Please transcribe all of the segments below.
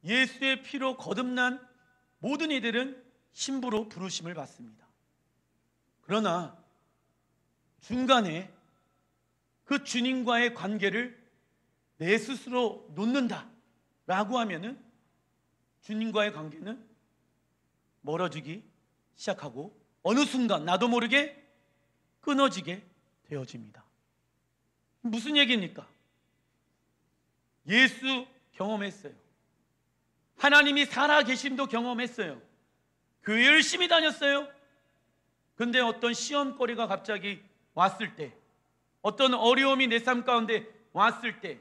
예수의 피로 거듭난 모든 이들은 신부로 부르심을 받습니다. 그러나 중간에 그 주님과의 관계를 내 스스로 놓는다라고 하면은 주님과의 관계는 멀어지기 시작하고 어느 순간 나도 모르게 끊어지게 되어집니다. 무슨 얘기입니까? 예수 경험했어요. 하나님이 살아계심도 경험했어요. 교회 열심히 다녔어요. 근데 어떤 시험거리가 갑자기 왔을 때, 어떤 어려움이 내 삶 가운데 왔을 때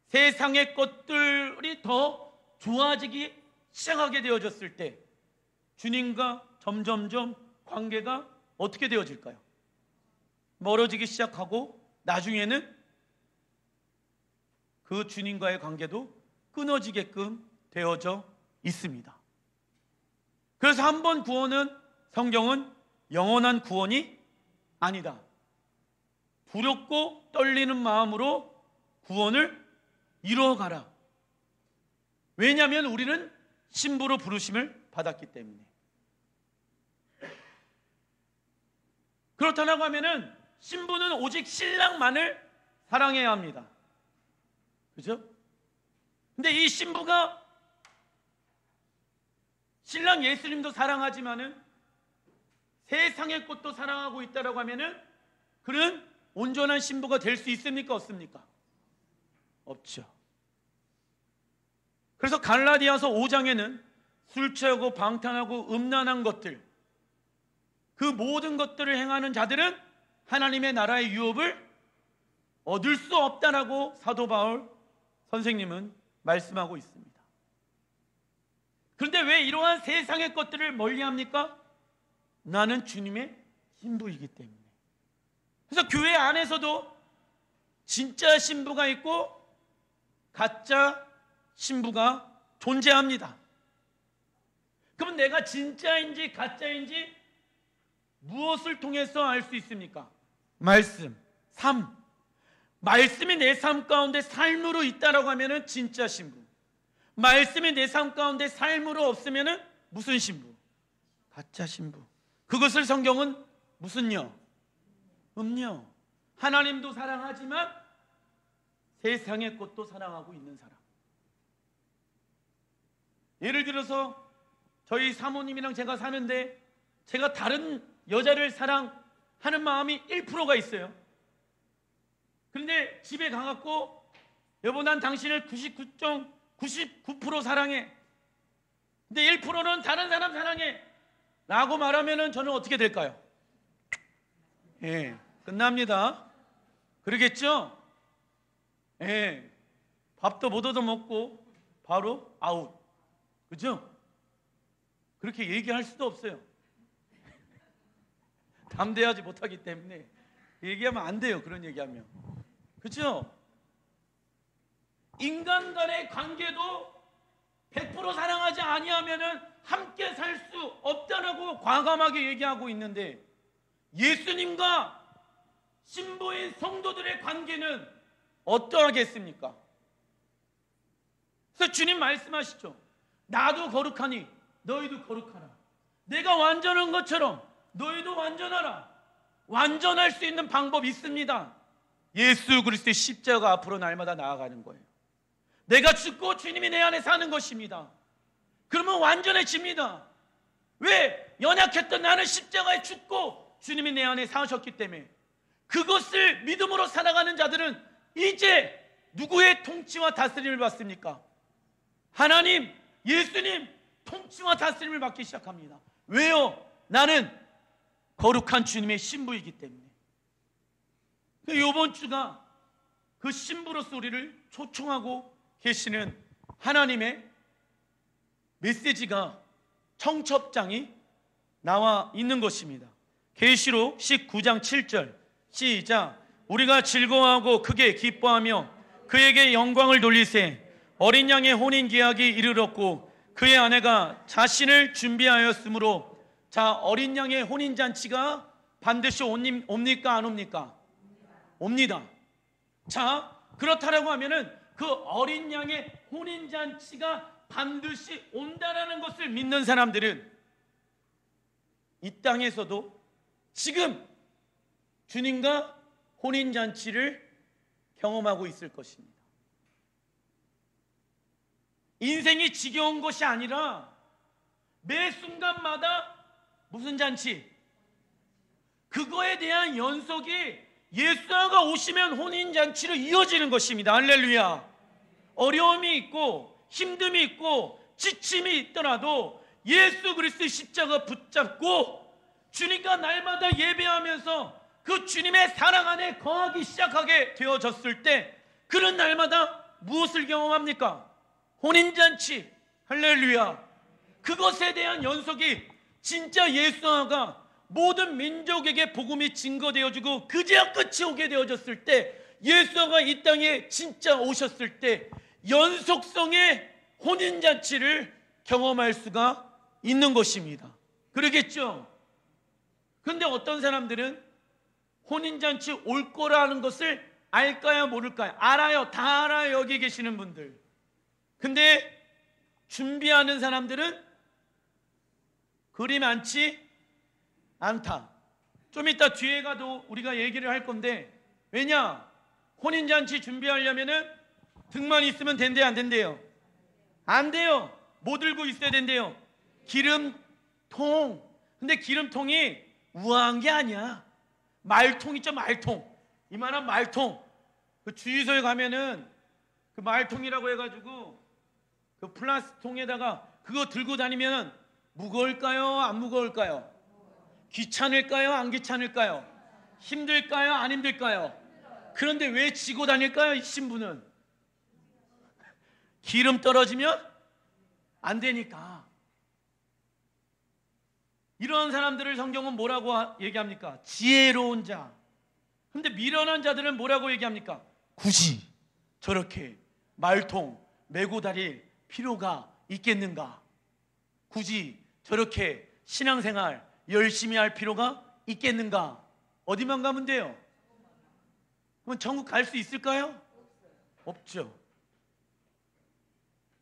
세상의 것들이 더 좋아지기 시작하게 되어졌을 때 주님과 점점점 관계가 어떻게 되어질까요? 멀어지기 시작하고 나중에는 그 주님과의 관계도 끊어지게끔 되어져 있습니다. 그래서 한 번 구원은, 성경은 영원한 구원이 아니다. 두렵고 떨리는 마음으로 구원을 이루어가라. 왜냐하면 우리는 신부로 부르심을 받았기 때문에. 그렇다고 하면은 신부는 오직 신랑만을 사랑해야 합니다. 그죠? 근데 이 신부가 신랑 예수님도 사랑하지만은 세상의 꽃도 사랑하고 있다라고 하면은 그는 온전한 신부가 될 수 있습니까? 없습니까? 없죠. 그래서 갈라디아서 5장에는 술 취하고 방탕하고 음란한 것들, 그 모든 것들을 행하는 자들은 하나님의 나라의 유업을 얻을 수 없다라고 사도 바울 선생님은 말씀하고 있습니다. 그런데 왜 이러한 세상의 것들을 멀리합니까? 나는 주님의 신부이기 때문에. 그래서 교회 안에서도 진짜 신부가 있고 가짜 신부가 존재합니다. 그럼 내가 진짜인지 가짜인지 무엇을 통해서 알 수 있습니까? 말씀, 삶. 말씀이 내 삶 가운데 삶으로 있다라고 하면은 진짜 신부. 말씀이 내 삶 가운데 삶으로 없으면은 무슨 신부? 가짜 신부. 그것을 성경은 무슨요? 음료. 하나님도 사랑하지만 세상의 것도 사랑하고 있는 사람. 예를 들어서 저희 사모님이랑 제가 사는데 제가 다른 여자를 사랑하는 마음이 1%가 있어요. 그런데 집에 가갖고 여보 난 당신을 99% 사랑해. 근데 1%는 다른 사람 사랑해 라고 말하면 저는 어떻게 될까요? 끝납니다. 그러겠죠? 밥도 못 얻어먹고 바로 아웃. 그죠? 그렇게 얘기할 수도 없어요. 담대하지 못하기 때문에 얘기하면 안 돼요. 그런 얘기하면. 그죠? 인간 간의 관계도 100% 사랑하지 아니하면은 함께 살 수 없다라고 과감하게 얘기하고 있는데 예수님과 신부인 성도들의 관계는 어떠하겠습니까? 그래서 주님 말씀하시죠. 나도 거룩하니 너희도 거룩하라. 내가 완전한 것처럼 너희도 완전하라. 완전할 수 있는 방법이 있습니다. 예수 그리스도의 십자가 앞으로 날마다 나아가는 거예요. 내가 죽고 주님이 내 안에 사는 것입니다. 그러면 완전해집니다. 왜? 연약했던 나는 십자가에 죽고 주님이 내 안에 사셨기 때문에. 그것을 믿음으로 살아가는 자들은 이제 누구의 통치와 다스림을 받습니까? 하나님, 예수님 통치와 다스림을 받기 시작합니다. 왜요? 나는 거룩한 주님의 신부이기 때문에. 이번 주가 그 신부로서 우리를 초청하고 계시는 하나님의 메시지가 청첩장이 나와 있는 것입니다. 계시록 19장 7절 시작. 우리가 즐거워하고 크게 기뻐하며 그에게 영광을 돌리세. 어린 양의 혼인 계약이 이르렀고 그의 아내가 자신을 준비하였으므로. 자, 어린 양의 혼인 잔치가 반드시 옵니까 안 옵니까? 옵니다. 자, 그렇다라고 하면은 그 어린 양의 혼인 잔치가 반드시 온다라는 것을 믿는 사람들은 이 땅에서도 지금 주님과 혼인잔치를 경험하고 있을 것입니다. 인생이 지겨운 것이 아니라 매 순간마다 무슨 잔치? 그거에 대한 연속이 예수가 오시면 혼인잔치로 이어지는 것입니다. 할렐루야. 어려움이 있고 힘듦이 있고 지침이 있더라도 예수 그리스도의 십자가 붙잡고 주님과 날마다 예배하면서 그 주님의 사랑 안에 거하기 시작하게 되어졌을 때 그런 날마다 무엇을 경험합니까? 혼인잔치. 할렐루야. 그것에 대한 연속이 진짜 예수가 모든 민족에게 복음이 증거되어지고 그제야 끝이 오게 되어졌을 때 예수가 이 땅에 진짜 오셨을 때 연속성의 혼인잔치를 경험할 수가 있는 것입니다. 그러겠죠? 근데 어떤 사람들은 혼인잔치 올 거라는 것을 알까요 모를까요? 알아요. 다 알아요. 여기 계시는 분들. 근데 준비하는 사람들은 그리 많지 않다. 좀 이따 뒤에 가도 우리가 얘기를 할 건데, 왜냐? 혼인잔치 준비하려면은 등만 있으면 된대요, 안 된대요? 안 돼요. 뭐 들고 있어야 된대요? 기름통. 근데 기름통이 우아한 게 아니야. 말통 있죠, 말통. 이만한 말통. 그 주유소에 가면은 그 말통이라고 해가지고 그 플라스틱 통에다가 그거 들고 다니면 무거울까요? 안 무거울까요? 귀찮을까요? 안 귀찮을까요? 힘들까요? 안 힘들까요? 그런데 왜 지고 다닐까요? 이 신부는 기름 떨어지면 안 되니까. 이런 사람들을 성경은 뭐라고 얘기합니까? 지혜로운 자. 근데 미련한 자들은 뭐라고 얘기합니까? 굳이 저렇게 말통 메고 다닐 필요가 있겠는가? 굳이 저렇게 신앙생활 열심히 할 필요가 있겠는가? 어디만 가면 돼요? 그럼 천국 갈 수 있을까요? 없죠.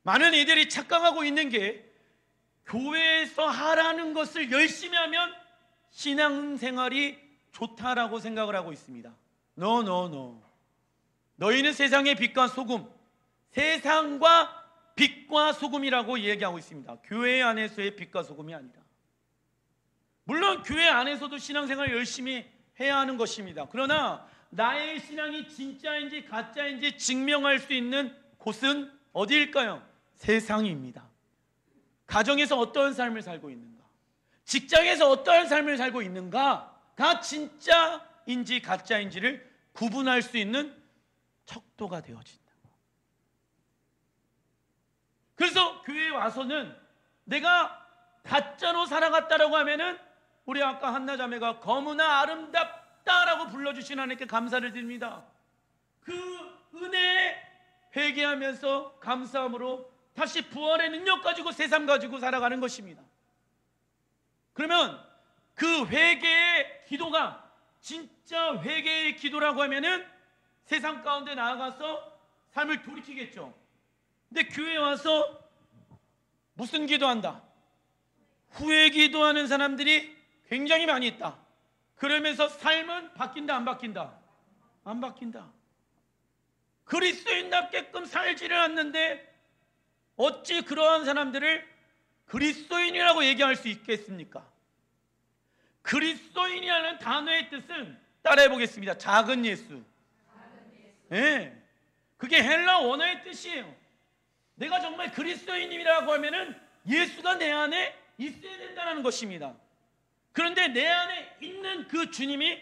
많은 이들이 착각하고 있는 게 교회에서 하라는 것을 열심히 하면 신앙생활이 좋다라고 생각을 하고 있습니다. No. 너희는 세상의 빛과 소금, 세상과 빛과 소금이라고 얘기하고 있습니다. 교회 안에서의 빛과 소금이 아니라. 물론 교회 안에서도 신앙생활을 열심히 해야 하는 것입니다. 그러나 나의 신앙이 진짜인지 가짜인지 증명할 수 있는 곳은 어디일까요? 세상입니다. 가정에서 어떠한 삶을 살고 있는가, 직장에서 어떠한 삶을 살고 있는가가 진짜인지 가짜인지를 구분할 수 있는 척도가 되어진다. 그래서 교회에 와서는 내가 가짜로 살아갔다라고 하면은 우리 아까 한나자매가 거무나 아름답다라고 불러주신 하나님께 감사를 드립니다. 그 은혜에 회개하면서 감사함으로 다시 부활의 능력 가지고 새 삶 가지고 살아가는 것입니다. 그러면 그 회개의 기도가 진짜 회개의 기도라고 하면은 세상 가운데 나아가서 삶을 돌이키겠죠. 근데 교회에 와서 무슨 기도한다? 후회 기도하는 사람들이 굉장히 많이 있다. 그러면서 삶은 바뀐다, 안 바뀐다? 안 바뀐다. 그리스도인답게끔 살지를 않는데 어찌 그러한 사람들을 그리스도인이라고 얘기할 수 있겠습니까? 그리스도인이라는 단어의 뜻은 따라해 보겠습니다. 작은 예수. 네. 그게 헬라 원어의 뜻이에요. 내가 정말 그리스도인이라고 하면은 예수가 내 안에 있어야 된다는 것입니다. 그런데 내 안에 있는 그 주님이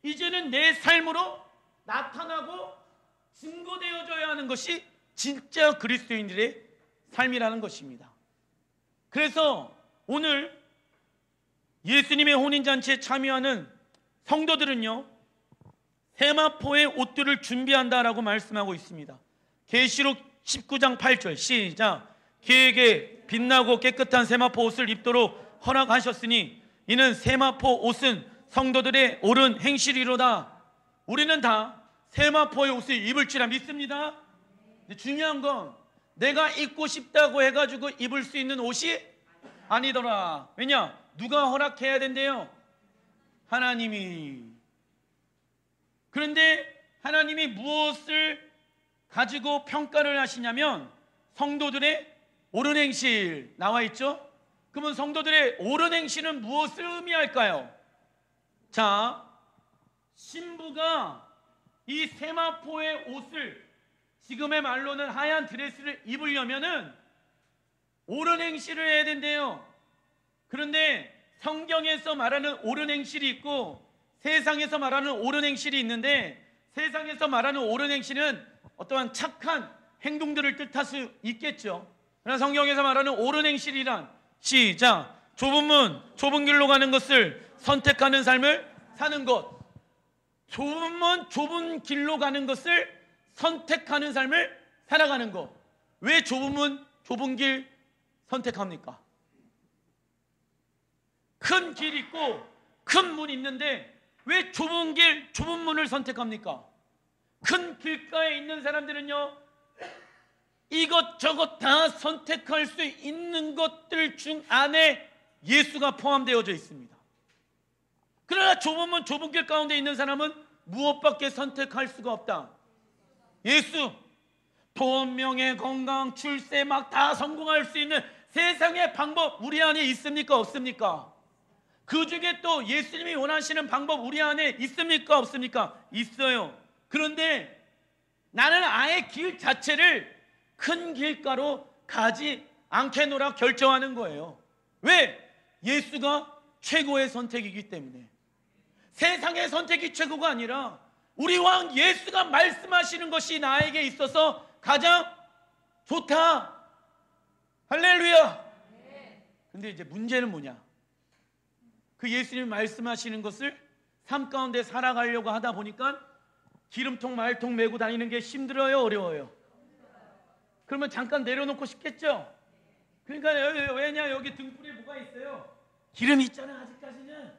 이제는 내 삶으로 나타나고 증거되어져야 하는 것이 진짜 그리스도인들의 삶이라는 것입니다. 그래서 오늘 예수님의 혼인잔치에 참여하는 성도들은요, 세마포의 옷들을 준비한다라고 말씀하고 있습니다. 계시록 19장 8절 시작. 그에게 빛나고 깨끗한 세마포 옷을 입도록 허락하셨으니 이는 세마포 옷은 성도들의 옳은 행실이로다. 우리는 다 세마포의 옷을 입을 줄라 믿습니다. 근데 중요한 건 내가 입고 싶다고 해가지고 입을 수 있는 옷이 아니더라. 왜냐? 누가 허락해야 된대요? 하나님이. 그런데 하나님이 무엇을 가지고 평가를 하시냐면 성도들의 옳은 행실 나와 있죠? 그러면 성도들의 옳은 행실은 무엇을 의미할까요? 자, 신부가 이 세마포의 옷을, 지금의 말로는 하얀 드레스를 입으려면은 옳은 행실을 해야 된대요. 그런데 성경에서 말하는 옳은 행실이 있고 세상에서 말하는 옳은 행실이 있는데, 세상에서 말하는 옳은 행실은 어떠한 착한 행동들을 뜻할 수 있겠죠. 그러나 성경에서 말하는 옳은 행실이란, 시작, 좁은 문, 좁은 길로 가는 것을 선택하는 삶을 사는 것. 좁은 문, 좁은 길로 가는 것을 선택하는 삶을 살아가는 것. 왜 좁은 문, 좁은 길 선택합니까? 큰 길 있고 큰 문 있는데 왜 좁은 길, 좁은 문을 선택합니까? 큰 길가에 있는 사람들은요, 이것저것 다 선택할 수 있는 것들 중 안에 예수가 포함되어져 있습니다. 그러나 좁은 문, 좁은 길 가운데 있는 사람은 무엇밖에 선택할 수가 없다. 예수. 돈, 명예, 건강, 출세 막 다 성공할 수 있는 세상의 방법 우리 안에 있습니까? 없습니까? 그 중에 또 예수님이 원하시는 방법 우리 안에 있습니까? 없습니까? 있어요. 그런데 나는 아예 길 자체를 큰 길가로 가지 않겠노라 결정하는 거예요. 왜? 예수가 최고의 선택이기 때문에. 세상의 선택이 최고가 아니라 우리 왕 예수가 말씀하시는 것이 나에게 있어서 가장 좋다. 할렐루야. 근데 이제 문제는 뭐냐? 그 예수님이 말씀하시는 것을 삶 가운데 살아가려고 하다 보니까 기름통 말통 메고 다니는 게 힘들어요, 어려워요? 그러면 잠깐 내려놓고 싶겠죠? 그러니까 왜냐, 여기 등불에 뭐가 있어요? 기름 있잖아. 아직까지는.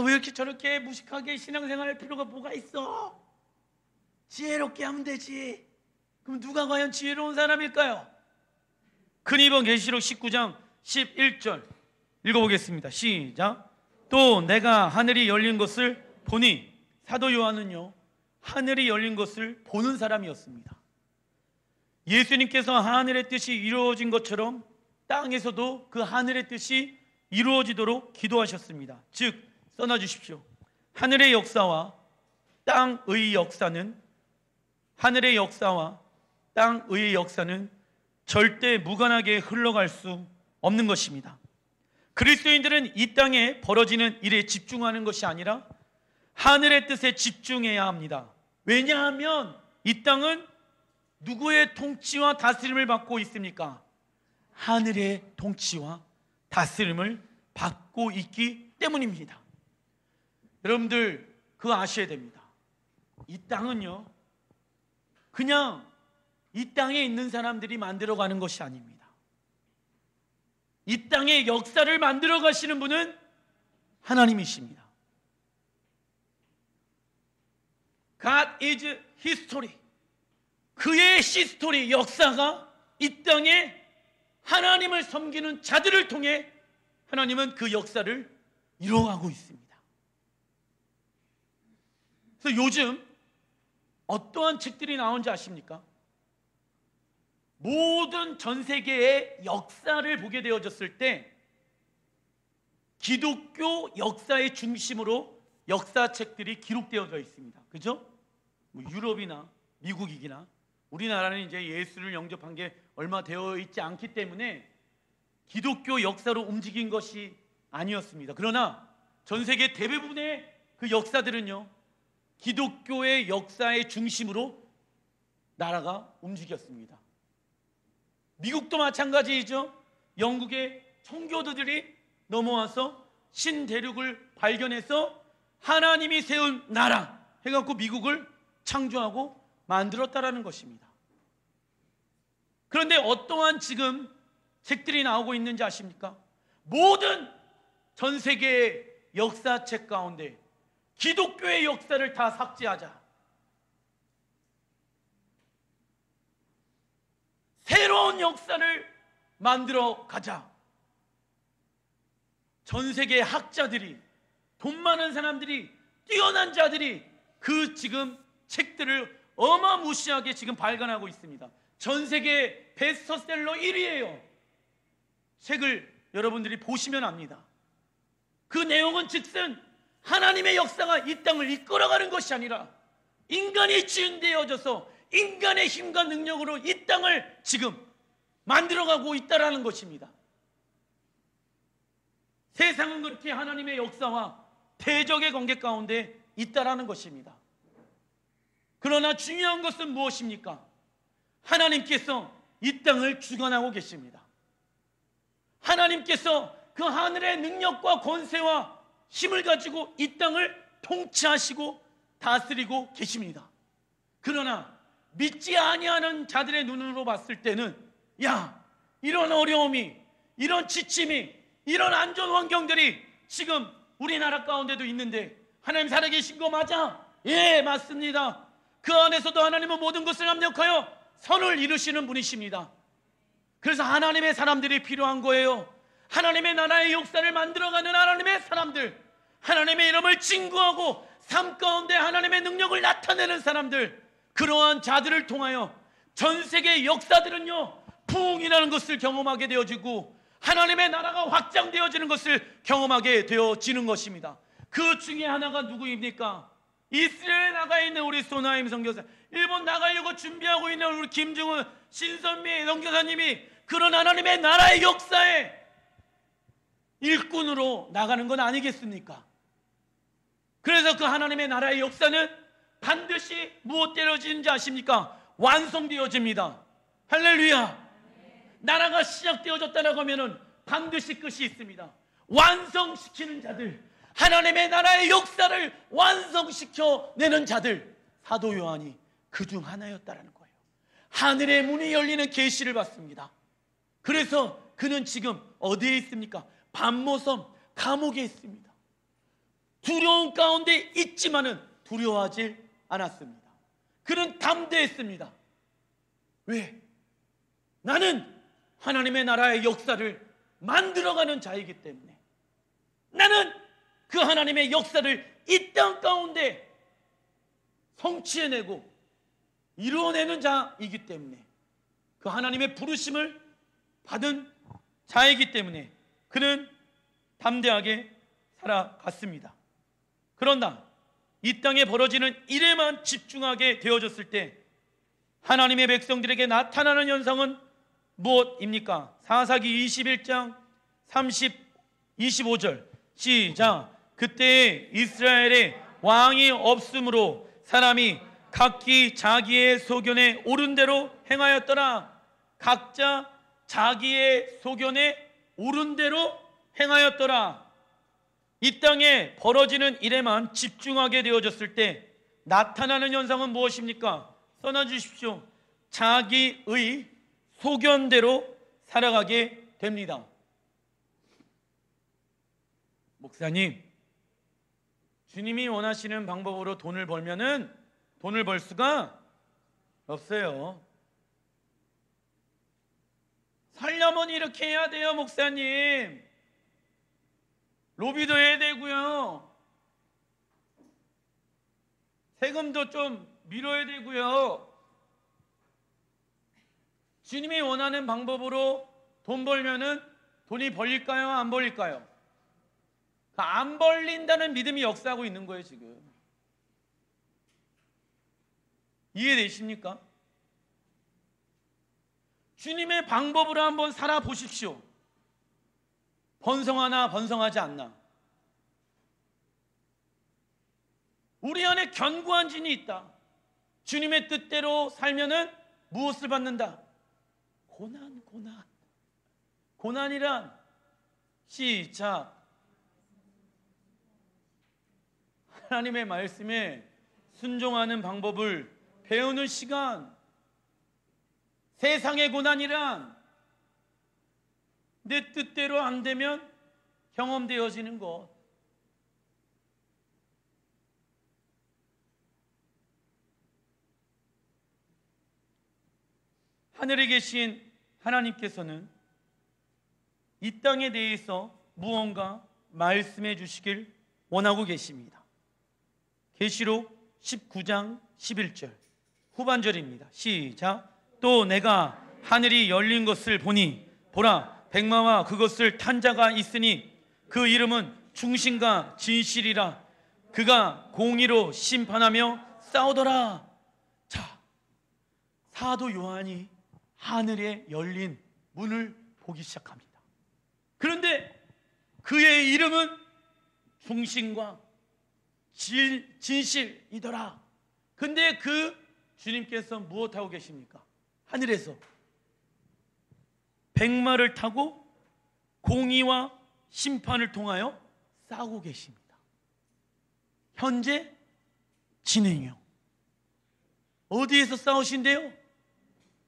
왜 이렇게 저렇게 무식하게 신앙생활할 필요가 뭐가 있어? 지혜롭게 하면 되지. 그럼 누가 과연 지혜로운 사람일까요? 큰이번 계시록 19장 11절 읽어보겠습니다. 시작. 또 내가 하늘이 열린 것을 보니, 사도 요한은요, 하늘이 열린 것을 보는 사람이었습니다. 예수님께서 하늘의 뜻이 이루어진 것처럼 땅에서도 그 하늘의 뜻이 이루어지도록 기도하셨습니다. 즉, 써놔주십시오. 하늘의 역사와 땅의 역사는, 하늘의 역사와 땅의 역사는 절대 무관하게 흘러갈 수 없는 것입니다. 그리스도인들은 이 땅에 벌어지는 일에 집중하는 것이 아니라 하늘의 뜻에 집중해야 합니다. 왜냐하면 이 땅은 누구의 통치와 다스림을 받고 있습니까? 하늘의 통치와 다스림을 받고 있기 때문입니다. 여러분들 그거 아셔야 됩니다. 이 땅은요, 그냥 이 땅에 있는 사람들이 만들어가는 것이 아닙니다. 이 땅의 역사를 만들어 가시는 분은 하나님이십니다. God is history. 그의 시스토리, 역사가 이 땅에 하나님을 섬기는 자들을 통해 하나님은 그 역사를 이루어가고 있습니다. 그래서 요즘 어떠한 책들이 나온지 아십니까? 모든 전 세계의 역사를 보게 되어졌을 때 기독교 역사의 중심으로 역사책들이 기록되어져 있습니다. 그죠? 유럽이나 미국이나 우리나라는 이제 예수를 영접한 게 얼마 되어 있지 않기 때문에 기독교 역사로 움직인 것이 아니었습니다. 그러나 전 세계 대부분의 그 역사들은요, 기독교의 역사의 중심으로 나라가 움직였습니다. 미국도 마찬가지이죠. 영국의 청교도들이 넘어와서 신대륙을 발견해서 하나님이 세운 나라 해갖고 미국을 창조하고 만들었다라는 것입니다. 그런데 어떠한 지금 책들이 나오고 있는지 아십니까? 모든 전 세계의 역사책 가운데 기독교의 역사를 다 삭제하자. 역사를 만들어 가자. 전 세계 학자들이, 돈 많은 사람들이, 뛰어난 자들이 그 지금 책들을 어마무시하게 지금 발간하고 있습니다. 전 세계 베스트셀러 1위예요. 책을 여러분들이 보시면 압니다. 그 내용은 즉슨 하나님의 역사가 이 땅을 이끌어가는 것이 아니라 인간이 지은되어져서 인간의 힘과 능력으로 이 땅을 지금 만들어가고 있다라는 것입니다. 세상은 그렇게 하나님의 역사와 대적의 관계 가운데 있다라는 것입니다. 그러나 중요한 것은 무엇입니까? 하나님께서 이 땅을 주관하고 계십니다. 하나님께서 그 하늘의 능력과 권세와 힘을 가지고 이 땅을 통치하시고 다스리고 계십니다. 그러나 믿지 아니하는 자들의 눈으로 봤을 때는, 야, 이런 어려움이, 이런 지침이, 이런 안전 환경들이 지금 우리나라 가운데도 있는데 하나님 살아계신 거 맞아? 예, 맞습니다. 그 안에서도 하나님은 모든 것을 합력하여 선을 이루시는 분이십니다. 그래서 하나님의 사람들이 필요한 거예요. 하나님의 나라의 역사를 만들어가는 하나님의 사람들, 하나님의 이름을 증거하고 삶 가운데 하나님의 능력을 나타내는 사람들, 그러한 자들을 통하여 전 세계의 역사들은요, 부흥이라는 것을 경험하게 되어지고 하나님의 나라가 확장되어지는 것을 경험하게 되어지는 것입니다. 그 중에 하나가 누구입니까? 이스라엘에 나가 있는 우리 소나임 선교사, 일본 나가려고 준비하고 있는 우리 김중훈, 신선미 선교사님이 그런 하나님의 나라의 역사에 일꾼으로 나가는 건 아니겠습니까? 그래서 그 하나님의 나라의 역사는 반드시 무엇되어지는지 아십니까? 완성되어집니다. 할렐루야. 나라가 시작되어졌다고 하면 반드시 끝이 있습니다. 완성시키는 자들, 하나님의 나라의 역사를 완성시켜내는 자들, 사도 요한이 그중 하나였다라는 거예요. 하늘의 문이 열리는 계시를 받습니다. 그래서 그는 지금 어디에 있습니까? 반모섬 감옥에 있습니다. 두려움 가운데 있지만은 두려워하지 않았습니다. 그는 담대했습니다. 왜? 나는 하나님의 나라의 역사를 만들어가는 자이기 때문에, 나는 그 하나님의 역사를 이 땅 가운데 성취해내고 이루어내는 자이기 때문에, 그 하나님의 부르심을 받은 자이기 때문에 그는 담대하게 살아갔습니다. 그러나 이 땅에 벌어지는 일에만 집중하게 되어졌을 때 하나님의 백성들에게 나타나는 현상은 무엇입니까? 사사기 21장 25절 시작. 그때 이스라엘에 왕이 없으므로 사람이 각기 자기의 소견에 옳은 대로 행하였더라. 각자 자기의 소견에 옳은 대로 행하였더라. 이 땅에 벌어지는 일에만 집중하게 되어졌을 때 나타나는 현상은 무엇입니까? 써놔주십시오. 자기의 소견대로 살아가게 됩니다. 목사님, 주님이 원하시는 방법으로 돈을 벌면은 돈을 벌 수가 없어요. 살려면 이렇게 해야 돼요, 목사님. 로비도 해야 되고요, 세금도 좀 밀어야 되고요. 주님이 원하는 방법으로 돈 벌면은 돈이 벌릴까요? 안 벌릴까요? 안 벌린다는 믿음이 역사하고 있는 거예요, 지금. 이해되십니까? 주님의 방법으로 한번 살아보십시오. 번성하나 번성하지 않나. 우리 안에 견고한 진이 있다. 주님의 뜻대로 살면은 무엇을 받는다? 고난. 고난이란 시작. 하나님의 말씀에 순종하는 방법을 배우는 시간. 세상의 고난이란 내 뜻대로 안 되면 경험되어지는 것. 하늘에 계신 하나님께서는 이 땅에 대해서 무언가 말씀해 주시길 원하고 계십니다. 계시록 19장 11절 후반절입니다. 시작. 또 내가 하늘이 열린 것을 보니 보라 백마와 그것을 탄 자가 있으니 그 이름은 충신과 진실이라. 그가 공의로 심판하며 싸우더라. 자, 사도 요한이 하늘에 열린 문을 보기 시작합니다. 그런데 그의 이름은 충신과 진실이더라. 근데 그 주님께서 무엇하고 계십니까? 하늘에서 백마를 타고 공의와 심판을 통하여 싸우고 계십니다. 현재 진행형. 어디에서 싸우신대요?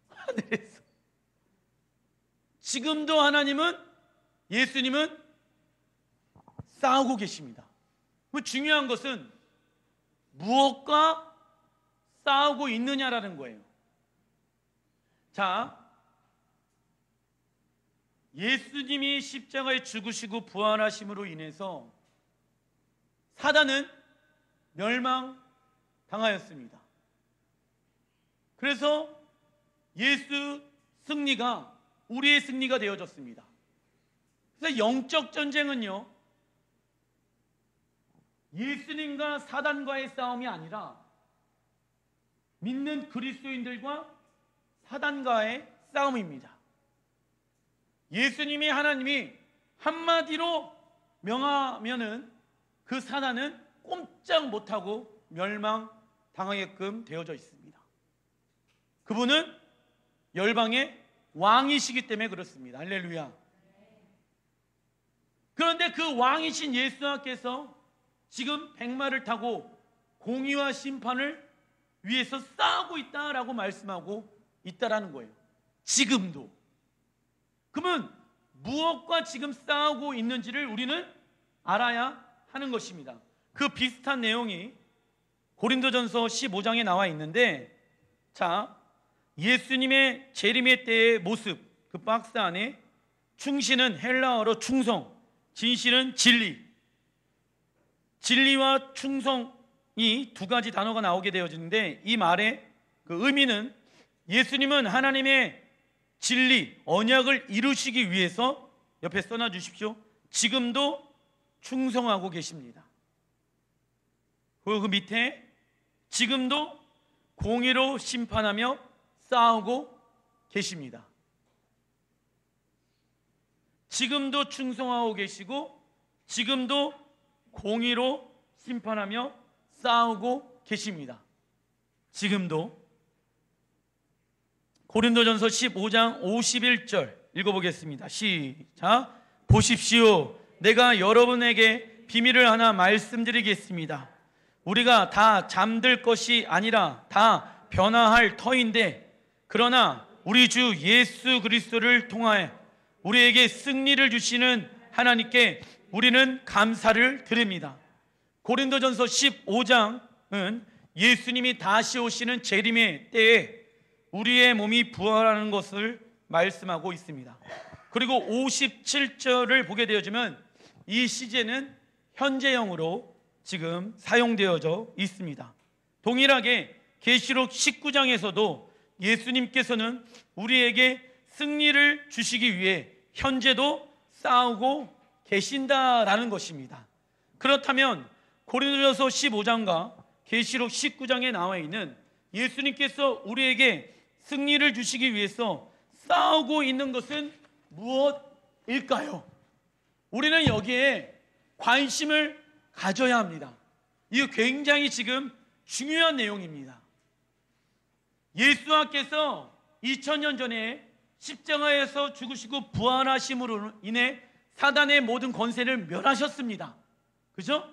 하늘에서. 지금도 하나님은, 예수님은 싸우고 계십니다. 중요한 것은 무엇과 싸우고 있느냐라는 거예요. 자, 예수님이 십자가에 죽으시고 부활하심으로 인해서 사단은 멸망당하였습니다. 그래서 예수 승리가 우리의 승리가 되어졌습니다. 그래서 영적 전쟁은요, 예수님과 사단과의 싸움이 아니라 믿는 그리스도인들과 사단과의 싸움입니다. 예수님이, 하나님이 한마디로 명하면은 그 사단은 꼼짝 못하고 멸망당하게끔 되어져 있습니다. 그분은 열방의 왕이시기 때문에 그렇습니다. 할렐루야. 그런데 그 왕이신 예수님께서 지금 백마를 타고 공의와 심판을 위해서 싸우고 있다라고 말씀하고 있다라는 거예요. 지금도. 그러면 무엇과 지금 싸우고 있는지를 우리는 알아야 하는 것입니다. 그 비슷한 내용이 고린도전서 15장에 나와 있는데, 자, 예수님의 재림의 때의 모습, 그 박스 안에 충신은 헬라어로 충성, 진실은 진리. 진리와 충성이 두 가지 단어가 나오게 되어지는데, 이 말의 그 의미는 예수님은 하나님의 진리, 언약을 이루시기 위해서, 옆에 써놔 주십시오, 지금도 충성하고 계십니다. 그 밑에 지금도 공의로 심판하며 싸우고 계십니다. 지금도 충성하고 계시고 지금도 공의로 심판하며 싸우고 계십니다. 지금도. 고린도전서 15장 51절 읽어보겠습니다. 시작. 보십시오, 내가 여러분에게 비밀을 하나 말씀드리겠습니다. 우리가 다 잠들 것이 아니라 다 변화할 터인데, 그러나 우리 주 예수 그리스도를 통하여 우리에게 승리를 주시는 하나님께 우리는 감사를 드립니다. 고린도전서 15장은 예수님이 다시 오시는 재림의 때에 우리의 몸이 부활하는 것을 말씀하고 있습니다. 그리고 57절을 보게 되어지면 이 시제는 현재형으로 지금 사용되어져 있습니다. 동일하게 계시록 19장에서도 예수님께서는 우리에게 승리를 주시기 위해 현재도 싸우고 계신다라는 것입니다. 그렇다면 고린도전서 15장과 계시록 19장에 나와 있는 예수님께서 우리에게 승리를 주시기 위해서 싸우고 있는 것은 무엇일까요? 우리는 여기에 관심을 가져야 합니다. 이거 굉장히 지금 중요한 내용입니다. 예수님께서 2000년 전에 십자가에서 죽으시고 부활하심으로 인해 사단의 모든 권세를 멸하셨습니다. 그죠?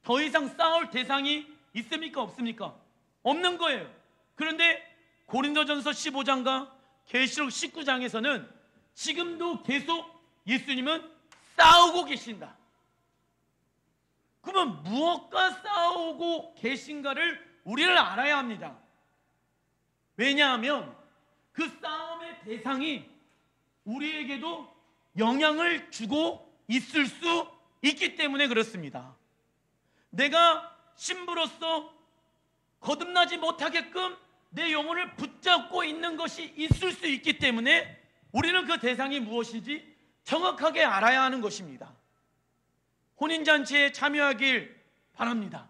더 이상 싸울 대상이 있습니까? 없습니까? 없는 거예요. 그런데 고린도전서 15장과 계시록 19장에서는 지금도 계속 예수님은 싸우고 계신다. 그러면 무엇과 싸우고 계신가를 우리를 알아야 합니다. 왜냐하면 그 싸움의 대상이 우리에게도 영향을 주고 있을 수 있기 때문에 그렇습니다. 내가 신부로서 거듭나지 못하게끔 내 영혼을 붙잡고 있는 것이 있을 수 있기 때문에 우리는 그 대상이 무엇인지 정확하게 알아야 하는 것입니다. 혼인잔치에 참여하길 바랍니다.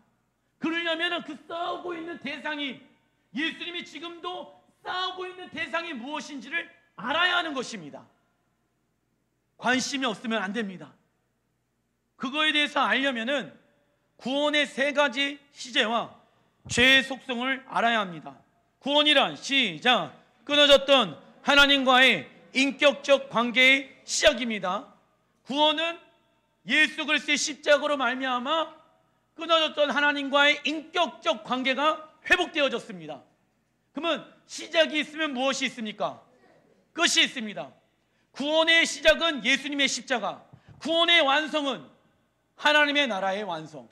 그러려면 그 싸우고 있는 대상이, 예수님이 지금도 싸우고 있는 대상이 무엇인지를 알아야 하는 것입니다. 관심이 없으면 안 됩니다. 그거에 대해서 알려면은 구원의 세 가지 시제와 죄의 속성을 알아야 합니다. 구원이란 시작, 끊어졌던 하나님과의 인격적 관계의 시작입니다. 구원은 예수 그리스도의 십자가로 말미암아 끊어졌던 하나님과의 인격적 관계가 회복되어졌습니다. 그러면 시작이 있으면 무엇이 있습니까? 끝이 있습니다. 구원의 시작은 예수님의 십자가, 구원의 완성은 하나님의 나라의 완성.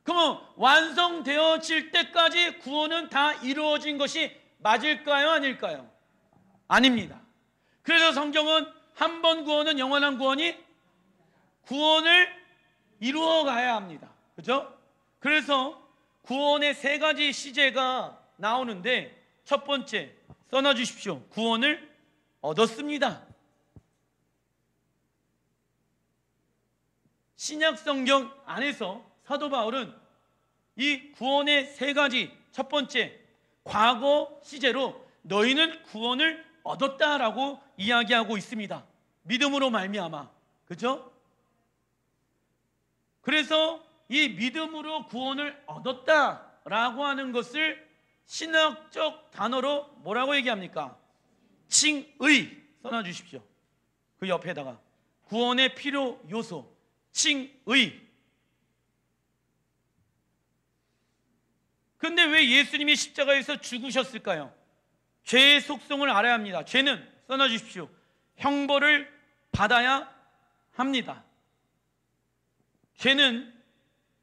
그러면 완성되어질 때까지 구원은 다 이루어진 것이 맞을까요? 아닐까요? 아닙니다. 그래서 성경은 한 번 구원은 영원한 구원이 구원을 이루어 가야 합니다. 그렇죠? 그래서 구원의 세 가지 시제가 나오는데, 첫 번째 써놔 주십시오. 구원을 얻었습니다. 신약 성경 안에서 사도 바울은 이 구원의 세 가지, 첫 번째 과거 시제로 너희는 구원을 얻었다라고 이야기하고 있습니다. 믿음으로 말미암아. 그렇죠? 그래서 이 믿음으로 구원을 얻었다라고 하는 것을 신학적 단어로 뭐라고 얘기합니까? 칭의 써놔 주십시오. 그 옆에다가 구원의 필요 요소 칭의. 근데 왜 예수님이 십자가에서 죽으셨을까요? 죄의 속성을 알아야 합니다. 죄는 써놔 주십시오. 형벌을 받아야 합니다. 죄는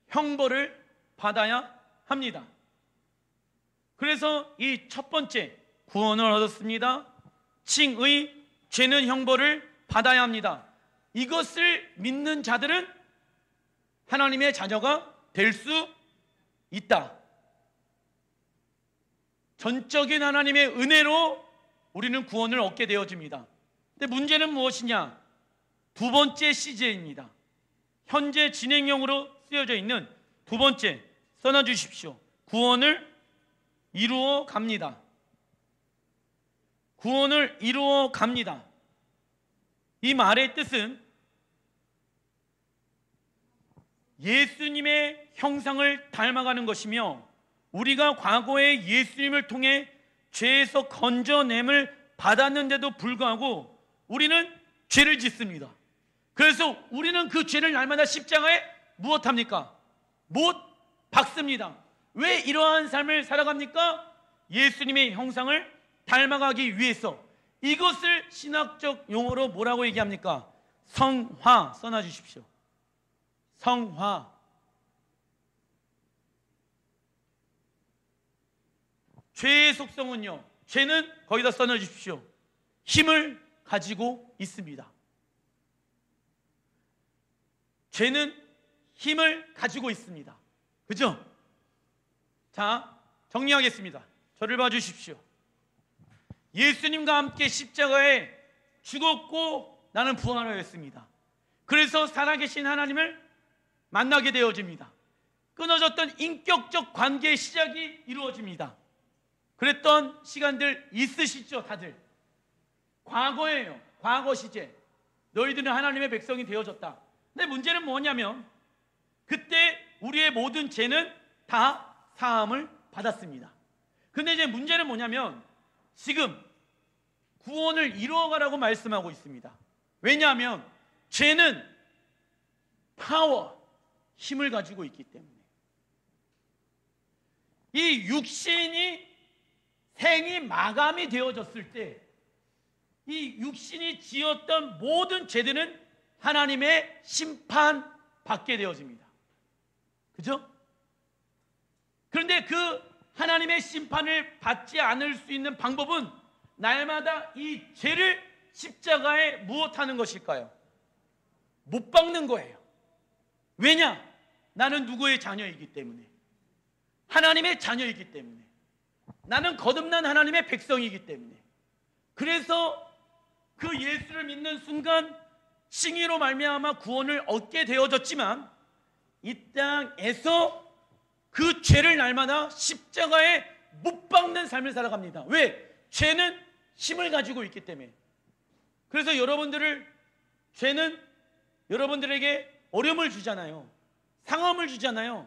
형벌을 받아야 합니다. 그래서 이 첫 번째 구원을 얻었습니다. 칭의, 죄는 형벌을 받아야 합니다. 이것을 믿는 자들은 하나님의 자녀가 될 수 있다. 전적인 하나님의 은혜로 우리는 구원을 얻게 되어집니다. 근데 문제는 무엇이냐? 두 번째 시제입니다. 현재 진행형으로 쓰여져 있는 두 번째 써놔 주십시오. 구원을 이루어 갑니다. 구원을 이루어 갑니다. 이 말의 뜻은 예수님의 형상을 닮아가는 것이며, 우리가 과거에 예수님을 통해 죄에서 건져냄을 받았는데도 불구하고 우리는 죄를 짓습니다. 그래서 우리는 그 죄를 날마다 십자가에 무엇합니까? 못 박습니다. 왜 이러한 삶을 살아갑니까? 예수님의 형상을 닮아가기 위해서. 이것을 신학적 용어로 뭐라고 얘기합니까? 성화 써놔 주십시오. 성화. 죄의 속성은요, 죄는 거기다 써놔 주십시오. 힘을 가지고 있습니다. 죄는 힘을 가지고 있습니다. 그죠? 자, 정리하겠습니다. 저를 봐주십시오. 예수님과 함께 십자가에 죽었고 나는 부활하였습니다. 그래서 살아계신 하나님을 만나게 되어집니다. 끊어졌던 인격적 관계의 시작이 이루어집니다. 그랬던 시간들 있으시죠, 다들? 과거예요. 과거 시제. 너희들은 하나님의 백성이 되어졌다. 근데 문제는 뭐냐면 그때 우리의 모든 죄는 다 사함을 받았습니다. 근데 이제 문제는 뭐냐면 지금 구원을 이루어가라고 말씀하고 있습니다. 왜냐하면 죄는 파워, 힘을 가지고 있기 때문에. 이 육신이 생이 마감이 되어졌을 때 이 육신이 지었던 모든 죄들은 하나님의 심판받게 되어집니다. 그죠? 그런데 그 하나님의 심판을 받지 않을 수 있는 방법은 날마다 이 죄를 십자가에 무엇하는 것일까요? 못 박는 거예요. 왜냐? 나는 누구의 자녀이기 때문에, 하나님의 자녀이기 때문에, 나는 거듭난 하나님의 백성이기 때문에. 그래서 그 예수를 믿는 순간 칭의로 말미암아 구원을 얻게 되어졌지만, 이 땅에서 그 죄를 날마다 십자가에 못 박는 삶을 살아갑니다. 왜? 죄는 힘을 가지고 있기 때문에. 그래서 죄는 여러분들에게 어려움을 주잖아요. 상함을 주잖아요.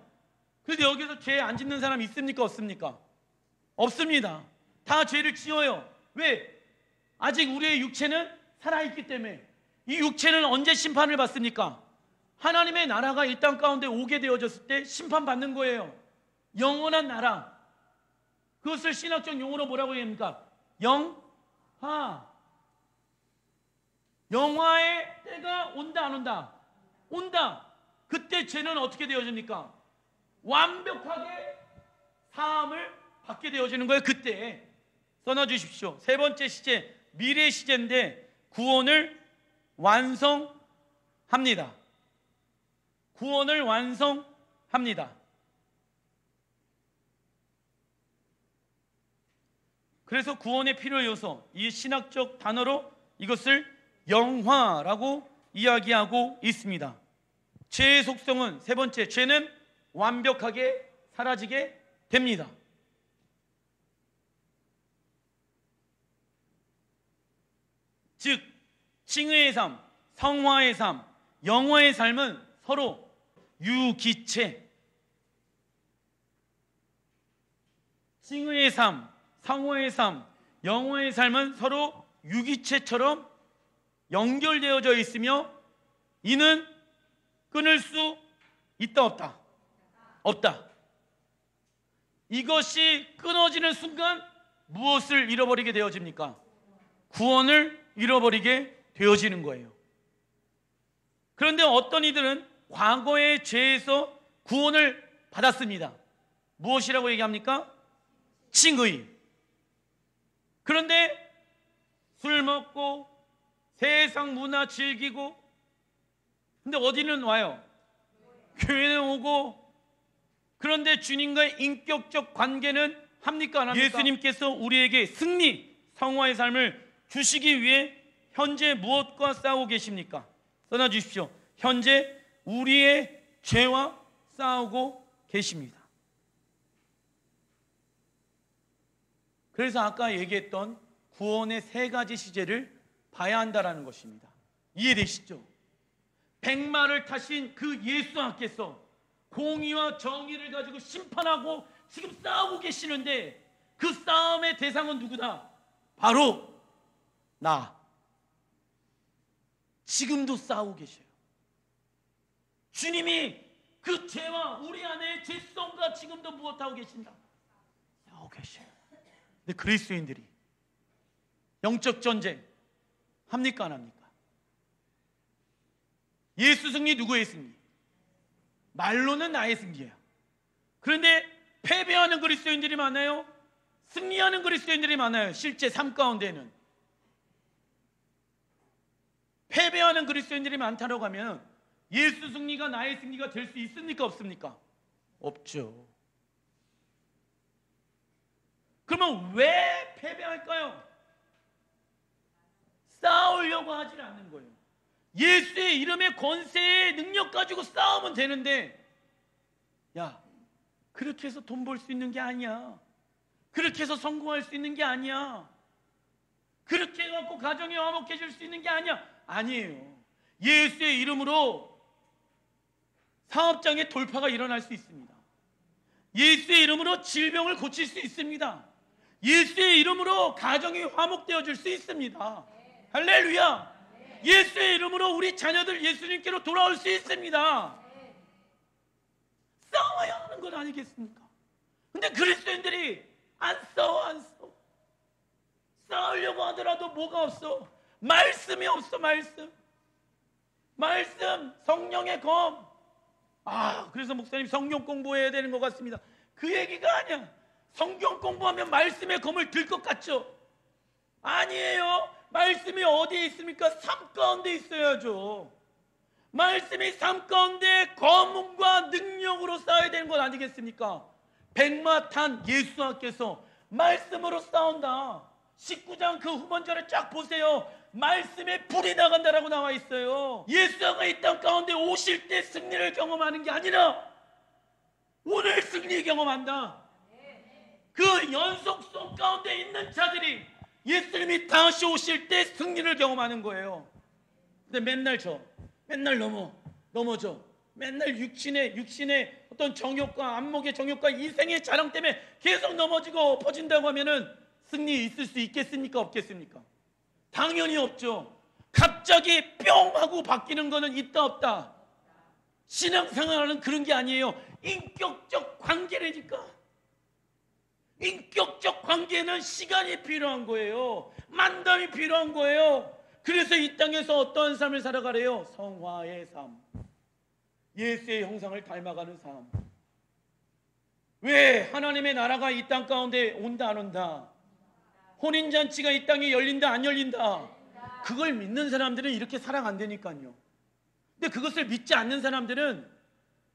그런데 여기서 죄 안 짓는 사람 있습니까? 없습니까? 없습니다. 다 죄를 지어요. 왜? 아직 우리의 육체는 살아있기 때문에. 이 육체는 언제 심판을 받습니까? 하나님의 나라가 이 땅 가운데 오게 되어졌을 때 심판받는 거예요. 영원한 나라. 그것을 신학적 용어로 뭐라고 얘기합니까? 영화. 영화의 때가 온다 안 온다? 온다. 그때 죄는 어떻게 되어집니까? 완벽하게 사함을 받게 되어지는 거예요. 그때 써놔주십시오. 세 번째 시제, 미래 시제인데 구원을 완성합니다. 구원을 완성합니다. 그래서 구원의 필요 요소, 이 신학적 단어로 이것을 영화라고 이야기하고 있습니다. 죄의 속성은 세 번째, 죄는 완벽하게 사라지게 됩니다. 즉 칭의의 삶, 성화의 삶, 영화의 삶은 서로 유기체. 칭의의 삶, 성화의 삶, 영화의 삶은 서로 유기체처럼 연결되어져 있으며 이는 끊을 수 있다 없다? 없다. 이것이 끊어지는 순간 무엇을 잃어버리게 되어집니까? 구원을 잃어버리게 되어지는 거예요. 그런데 어떤 이들은 과거의 죄에서 구원을 받았습니다. 무엇이라고 얘기합니까? 칭의. 그런데 술 먹고 세상 문화 즐기고, 근데 어디는 와요? 교회는 오고. 그런데 주님과의 인격적 관계는 합니까 안 합니까? 예수님께서 우리에게 승리, 성화의 삶을 주시기 위해 현재 무엇과 싸우고 계십니까? 써놔주십시오. 현재 우리의 죄와 싸우고 계십니다. 그래서 아까 얘기했던 구원의 세 가지 시제를 봐야 한다는 것입니다. 이해되시죠? 백마를 타신 그 예수님께서 공의와 정의를 가지고 심판하고 지금 싸우고 계시는데 그 싸움의 대상은 누구다? 바로 나. 지금도 싸우고 계셔요. 주님이 그 죄와 우리 안에 죄성과 지금도 무엇하고 계신다? 싸우고 계셔요. 근데 그리스도인들이 영적 전쟁 합니까 안 합니까? 예수 승리 누구의 승리? 말로는 나의 승리예요. 그런데 패배하는 그리스도인들이 많아요? 승리하는 그리스도인들이 많아요? 실제 삶 가운데는 패배하는 그리스도인들이 많다고 하면 예수 승리가 나의 승리가 될 수 있습니까 없습니까? 없죠. 그러면 왜 패배할까요? 싸우려고 하질 않는 거예요. 예수의 이름의 권세의 능력 가지고 싸우면 되는데, 야, 그렇게 해서 돈 벌 수 있는 게 아니야. 그렇게 해서 성공할 수 있는 게 아니야. 그렇게 해갖고 가정이 화목해질 수 있는 게 아니야. 아니에요. 예수의 이름으로 사업장에 돌파가 일어날 수 있습니다. 예수의 이름으로 질병을 고칠 수 있습니다. 예수의 이름으로 가정이 화목되어질 수 있습니다. 할렐루야. 예수의 이름으로 우리 자녀들 예수님께로 돌아올 수 있습니다. 싸워야 하는 것 아니겠습니까? 근데 그리스도인들이 안 싸워. 싸우려고 하더라도 뭐가 없어? 말씀이 없어. 말씀, 성령의 검. 그래서 목사님 성경 공부해야 되는 것 같습니다. 그 얘기가 아니야. 성경 공부하면 말씀의 검을 들 것 같죠? 아니에요. 말씀이 어디에 있습니까? 삶 가운데 있어야죠. 말씀이 삶 가운데 검은과 능력으로 쌓아야 되는 것 아니겠습니까? 백마탄 예수와께서 말씀으로 싸운다. 19장 그 후반절을 쫙 보세요. 말씀에 불이 나간다라고 나와 있어요. 예수가 이 땅 가운데 오실 때 승리를 경험하는 게 아니라 오늘 승리 경험한다. 그 연속성 가운데 있는 자들이 예수님이 다시 오실 때 승리를 경험하는 거예요. 근데 맨날 넘어져. 맨날 육신의 어떤 정욕과 안목의 정욕과 이생의 자랑 때문에 계속 넘어지고 엎어진다고 하면은 승리 있을 수 있겠습니까? 없겠습니까? 당연히 없죠. 갑자기 뿅 하고 바뀌는 거는 있다 없다. 신앙생활은 그런 게 아니에요. 인격적 관계라니까. 인격적 관계는 시간이 필요한 거예요. 만남이 필요한 거예요. 그래서 이 땅에서 어떠한 삶을 살아가래요? 성화의 삶, 예수의 형상을 닮아가는 삶. 왜 하나님의 나라가 이 땅 가운데 온다 안 온다? 혼인잔치가 이 땅에 열린다 안 열린다? 그걸 믿는 사람들은 이렇게 살아간다니까요. 근데 그것을 믿지 않는 사람들은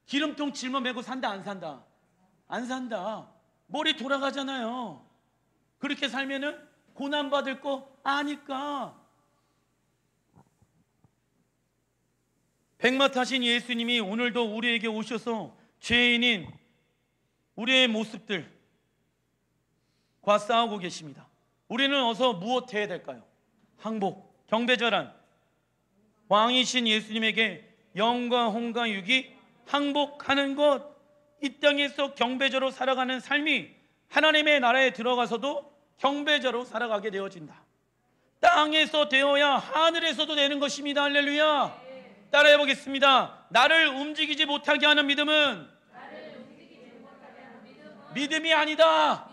기름통 짊어매고 산다 안 산다? 안 산다. 머리 돌아가잖아요. 그렇게 살면은 고난받을 거 아니까. 백마 타신 예수님이 오늘도 우리에게 오셔서 죄인인 우리의 모습들과 싸우고 계십니다. 우리는 어서 무엇해야 될까요? 항복, 경배절한 왕이신 예수님에게 영과 혼과 육이 항복하는 것. 이 땅에서 경배자로 살아가는 삶이 하나님의 나라에 들어가서도 경배자로 살아가게 되어진다. 땅에서 되어야 하늘에서도 되는 것입니다. 할렐루야. 따라해 보겠습니다. 나를 움직이지 못하게 하는 믿음은 믿음이 아니다.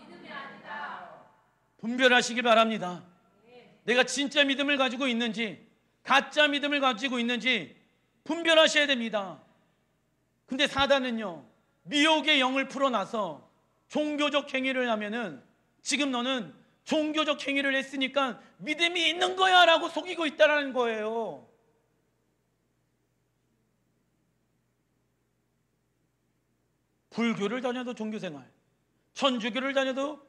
분별하시길 바랍니다. 내가 진짜 믿음을 가지고 있는지 가짜 믿음을 가지고 있는지 분별하셔야 됩니다. 근데 사단은요, 미혹의 영을 풀어놔서 종교적 행위를 하면은 지금 너는 종교적 행위를 했으니까 믿음이 있는 거야 라고 속이고 있다는 거예요. 불교를 다녀도 종교생활, 천주교를 다녀도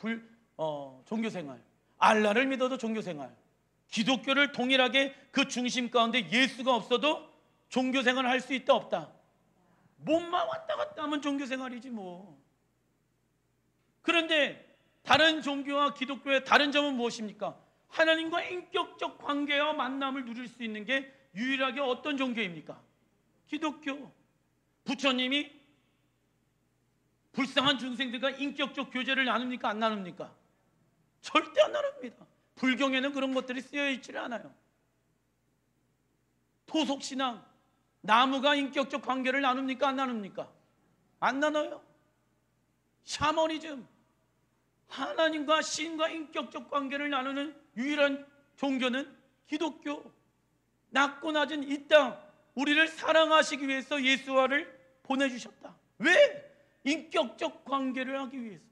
종교생활, 알라를 믿어도 종교생활, 기독교를 동일하게 그 중심 가운데 예수가 없어도 종교생활을 할 수 있다 없다? 몸만 왔다 갔다 하면 종교생활이지 뭐. 그런데 다른 종교와 기독교의 다른 점은 무엇입니까? 하나님과 인격적 관계와 만남을 누릴 수 있는 게 유일하게 어떤 종교입니까? 기독교. 부처님이 불쌍한 중생들과 인격적 교제를 나눕니까? 안 나눕니까? 절대 안 나눕니다. 불경에는 그런 것들이 쓰여 있지를 않아요. 토속신앙, 나무가 인격적 관계를 나눕니까? 안 나눕니까? 안 나눠요. 샤머니즘, 하나님과 신과 인격적 관계를 나누는 유일한 종교는 기독교. 낮고 낮은 이 땅, 우리를 사랑하시기 위해서 예수와를 보내주셨다. 왜? 인격적 관계를 하기 위해서.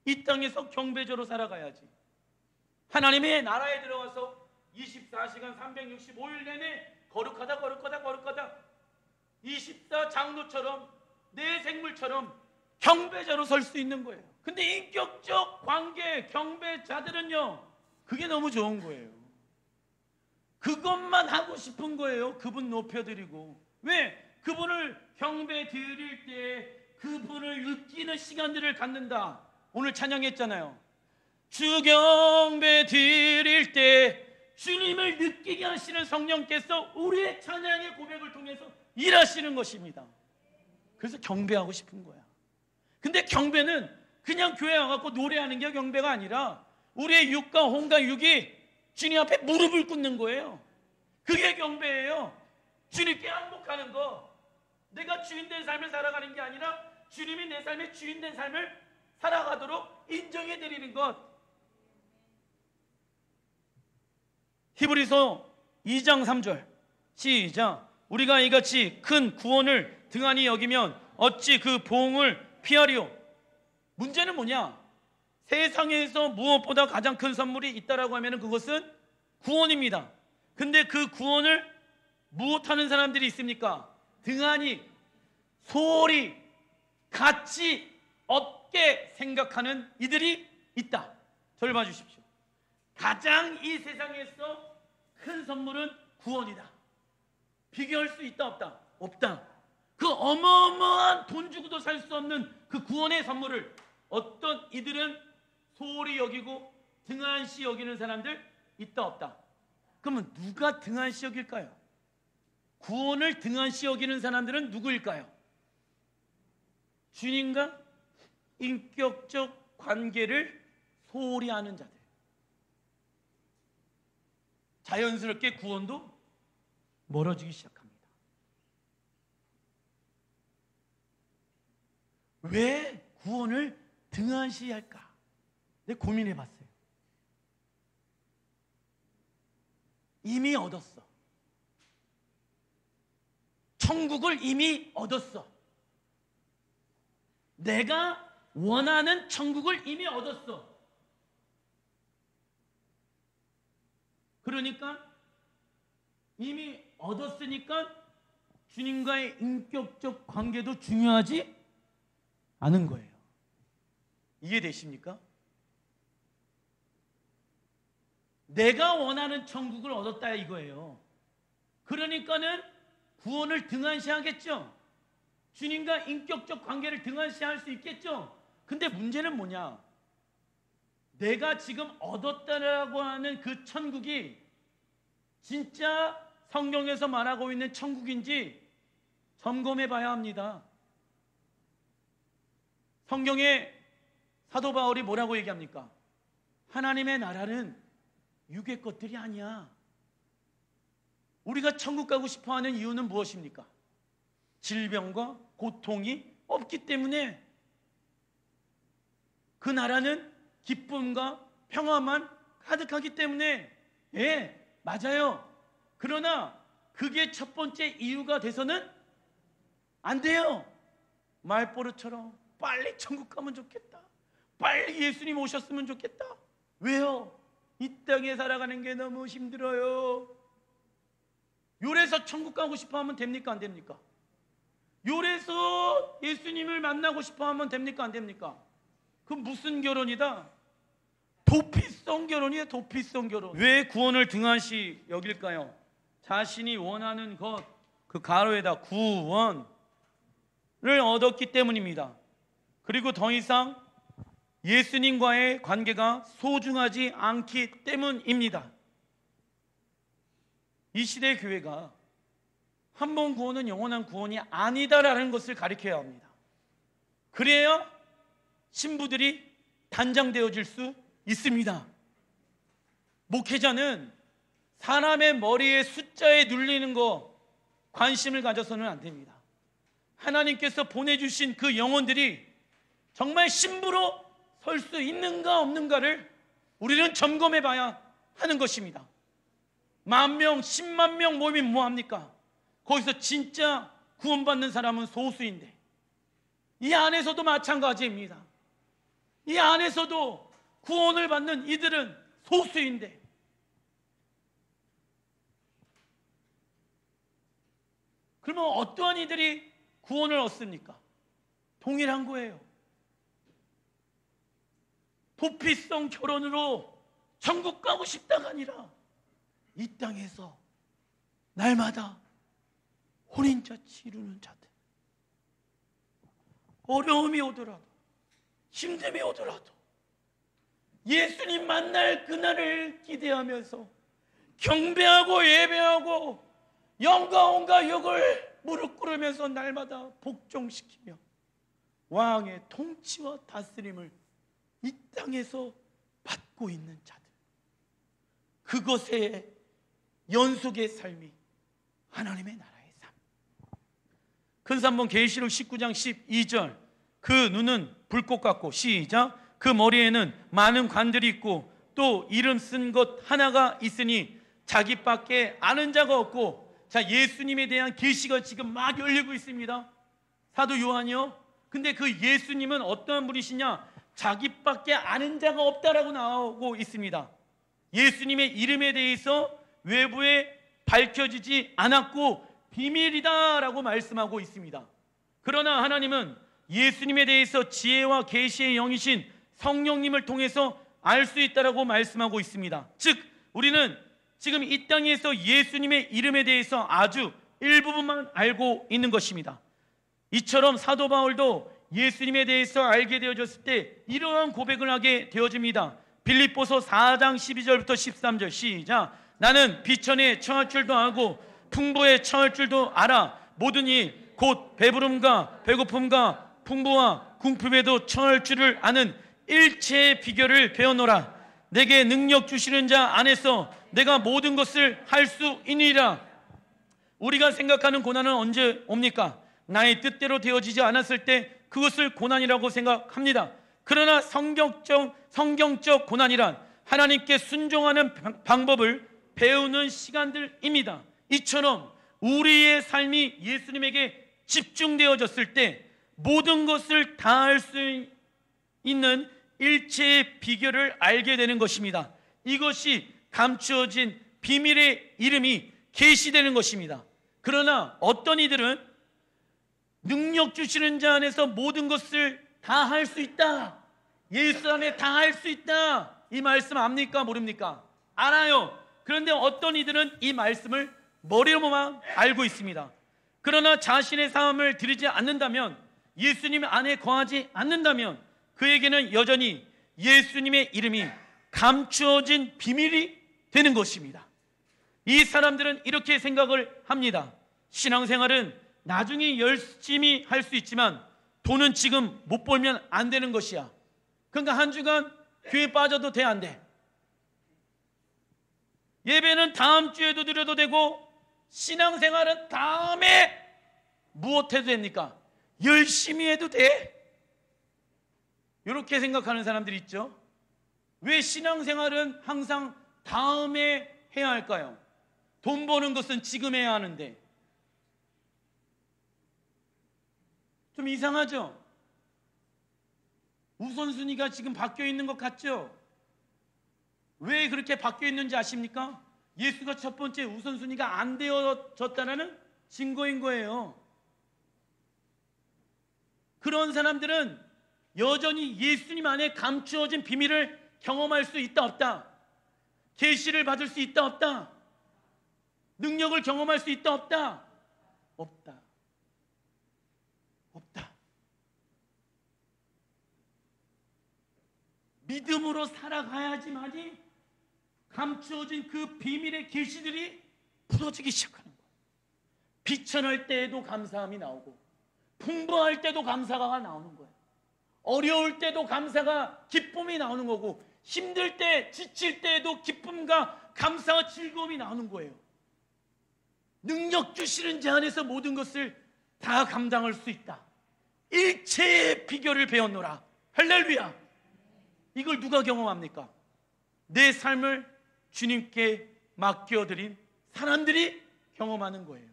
이 땅에서 경배자로 살아가야지. 하나님의 나라에 들어가서 24시간 365일 내내 거룩하다 24 장로처럼 내 생물처럼 경배자로 설 수 있는 거예요. 근데 인격적 관계 경배자들은요, 그게 너무 좋은 거예요. 그것만 하고 싶은 거예요. 그분 높여드리고. 왜? 그분을 경배 드릴 때 그분을 느끼는 시간들을 갖는다. 오늘 찬양했잖아요. 주 경배 드릴 때 주님을 느끼게 하시는 성령께서 우리의 찬양의 고백을 통해서 일하시는 것입니다. 그래서 경배하고 싶은 거야. 근데 경배는 그냥 교회 와갖고 노래하는 게 경배가 아니라 우리의 육과 혼과 육이 주님 앞에 무릎을 꿇는 거예요. 그게 경배예요. 주님께 항복하는 거. 내가 주인된 삶을 살아가는 게 아니라 주님이 내 삶의 주인된 삶을 살아가도록 인정해드리는 것. 히브리서 2장 3절 시작. 우리가 이같이 큰 구원을 등한히 여기면 어찌 그 보응을 피하리요. 문제는 뭐냐? 세상에서 무엇보다 가장 큰 선물이 있다라고 하면 그것은 구원입니다. 근데 그 구원을 무엇하는 사람들이 있습니까? 등한히 소홀히 가치 없게 생각하는 이들이 있다. 저를 봐주십시오. 가장 이 세상에서 큰 선물은 구원이다. 비교할 수 있다 없다? 없다. 그 어마어마한 돈 주고도 살 수 없는 그 구원의 선물을 어떤 이들은 소홀히 여기고 등한시 여기는 사람들 있다 없다? 그러면 누가 등한시 여길까요? 구원을 등한시 여기는 사람들은 누구일까요? 주님과 인격적 관계를 소홀히 하는 자들. 자연스럽게 구원도 멀어지기 시작합니다. 왜 구원을 등한시할까? 내가 고민해 봤어요. 이미 얻었어. 천국을 이미 얻었어. 내가 원하는 천국을 이미 얻었어. 그러니까 이미 얻었으니까 주님과의 인격적 관계도 중요하지 않은 거예요. 이해되십니까? 내가 원하는 천국을 얻었다 이거예요. 그러니까는 구원을 등한시하겠죠. 주님과 인격적 관계를 등한시할 수 있겠죠. 근데 문제는 뭐냐? 내가 지금 얻었다라고 하는 그 천국이 진짜 성경에서 말하고 있는 천국인지 점검해 봐야 합니다. 성경에 사도 바울이 뭐라고 얘기합니까? 하나님의 나라는 육의 것들이 아니야. 우리가 천국 가고 싶어하는 이유는 무엇입니까? 질병과 고통이 없기 때문에. 그 나라는 기쁨과 평화만 가득하기 때문에. 예, 맞아요. 그러나 그게 첫 번째 이유가 돼서는 안 돼요. 말버릇처럼 빨리 천국 가면 좋겠다, 빨리 예수님 오셨으면 좋겠다. 왜요? 이 땅에 살아가는 게 너무 힘들어요. 요래서 천국 가고 싶어 하면 됩니까? 안 됩니까? 요래서 예수님을 만나고 싶어 하면 됩니까? 안 됩니까? 그 무슨 결혼이다? 도피성 결혼이에요. 도피성 결혼. 왜 구원을 등한시 여길까요? 자신이 원하는 것, 그 가로에다 구원을 얻었기 때문입니다. 그리고 더 이상 예수님과의 관계가 소중하지 않기 때문입니다. 이 시대의 교회가 한 번 구원은 영원한 구원이 아니다라는 것을 가르쳐야 합니다. 그래야 신부들이 단장되어질 수 있습니다. 목회자는 사람의 머리에 숫자에 눌리는 거 관심을 가져서는 안 됩니다. 하나님께서 보내주신 그 영혼들이 정말 신부로 설 수 있는가 없는가를 우리는 점검해 봐야 하는 것입니다. 10,000명, 10만 명 모이면 뭐합니까? 거기서 진짜 구원받는 사람은 소수인데, 이 안에서도 마찬가지입니다. 이 안에서도 구원을 받는 이들은 소수인데, 그러면 어떠한 이들이 구원을 얻습니까? 동일한 거예요. 도피성 결혼으로 천국 가고 싶다가 아니라 이 땅에서 날마다 혼인잔치 이루는 자들, 어려움이 오더라도 힘듦이 오더라도 예수님 만날 그날을 기대하면서 경배하고 예배하고 영광과 욕을 무릎 꿇으면서 날마다 복종시키며 왕의 통치와 다스림을 이 땅에서 받고 있는 자들, 그것의 연속의 삶이 하나님의 나라의 삶. 큰산본 계시록 19장 12절, 그 눈은 불꽃 같고, 시작, 그 머리에는 많은 관들이 있고 또 이름 쓴 것 하나가 있으니 자기밖에 아는 자가 없고. 자, 예수님에 대한 계시가 지금 막 열리고 있습니다. 사도 요한이요. 근데 그 예수님은 어떠한 분이시냐? 자기밖에 아는 자가 없다라고 나오고 있습니다. 예수님의 이름에 대해서 외부에 밝혀지지 않았고 비밀이다라고 말씀하고 있습니다. 그러나 하나님은 예수님에 대해서 지혜와 계시의 영이신 성령님을 통해서 알 수 있다라고 말씀하고 있습니다. 즉 우리는 지금 이 땅에서 예수님의 이름에 대해서 아주 일부분만 알고 있는 것입니다. 이처럼 사도 바울도 예수님에 대해서 알게 되어졌을 때 이러한 고백을 하게 되어집니다. 빌립보서 4장 12절부터 13절 시작. 나는 비천에 처할 줄도 알고 풍부에 처할 줄도 알아. 모든 이 곧 배부름과 배고픔과 풍부와 궁핍에도 처할 줄을 아는 일체의 비결을 배워노라. 내게 능력 주시는 자 안에서 내가 모든 것을 할 수 있느니라. 우리가 생각하는 고난은 언제 옵니까? 나의 뜻대로 되어지지 않았을 때 그것을 고난이라고 생각합니다. 그러나 성경적 고난이란 하나님께 순종하는 방법을 배우는 시간들입니다. 이처럼 우리의 삶이 예수님에게 집중되어졌을 때 모든 것을 다 할 수 있는 일체의 비결을 알게 되는 것입니다. 이것이 감추어진 비밀의 이름이 계시되는 것입니다. 그러나 어떤 이들은 능력 주시는 자 안에서 모든 것을 다 할 수 있다, 예수 안에 다 할 수 있다, 이 말씀 압니까 모릅니까? 알아요. 그런데 어떤 이들은 이 말씀을 머리로만 알고 있습니다. 그러나 자신의 삶을 드리지 않는다면, 예수님 안에 거하지 않는다면 그에게는 여전히 예수님의 이름이 감추어진 비밀이 되는 것입니다. 이 사람들은 이렇게 생각을 합니다. 신앙생활은 나중에 열심히 할 수 있지만 돈은 지금 못 벌면 안 되는 것이야. 그러니까 한 주간 교회 빠져도 돼, 안 돼? 예배는 다음 주에도 드려도 되고 신앙생활은 다음에 무엇 해도 됩니까? 열심히 해도 돼? 이렇게 생각하는 사람들이 있죠. 왜 신앙생활은 항상 다음에 해야 할까요? 돈 버는 것은 지금 해야 하는데. 좀 이상하죠? 우선순위가 지금 바뀌어 있는 것 같죠? 왜 그렇게 바뀌어 있는지 아십니까? 예수가 첫 번째 우선순위가 안 되어졌다는 증거인 거예요. 그런 사람들은 여전히 예수님 안에 감추어진 비밀을 경험할 수 있다 없다? 계시를 받을 수 있다 없다? 능력을 경험할 수 있다 없다? 없다. 없다. 믿음으로 살아가야지만이 감추어진 그 비밀의 계시들이 풀어지기 시작하는 거예요. 비천할 때에도 감사함이 나오고 풍부할 때도 감사가 나오는 거예요. 어려울 때도 감사가, 기쁨이 나오는 거고, 힘들 때, 지칠 때에도 기쁨과 감사와 즐거움이 나오는 거예요. 능력 주시는 자 안에서 모든 것을 다 감당할 수 있다. 일체의 비결을 배웠노라. 할렐루야. 이걸 누가 경험합니까? 내 삶을 주님께 맡겨드린 사람들이 경험하는 거예요.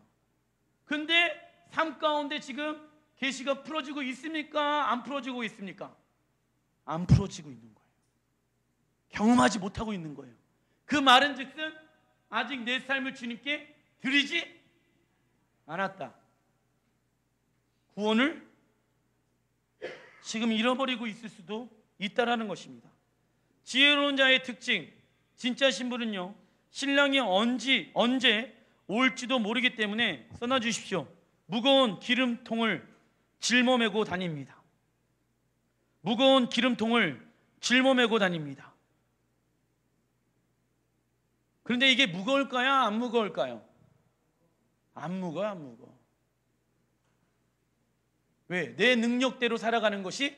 근데 삶 가운데 지금 계시가 풀어지고 있습니까? 안 풀어지고 있습니까? 안 풀어지고 있는 거예요. 경험하지 못하고 있는 거예요. 그 말은 즉슨 아직 내 삶을 주님께 드리지 않았다. 구원을 지금 잃어버리고 있을 수도 있다라는 것입니다. 지혜로운 자의 특징, 진짜 신부는요, 신랑이 언제 올지도 모르기 때문에 써놔 주십시오. 무거운 기름통을 짊어매고 다닙니다. 무거운 기름통을 짊어매고 다닙니다. 그런데 이게 무거울까요? 안 무거울까요? 안 무거워요, 안 무거워. 왜? 내 능력대로 살아가는 것이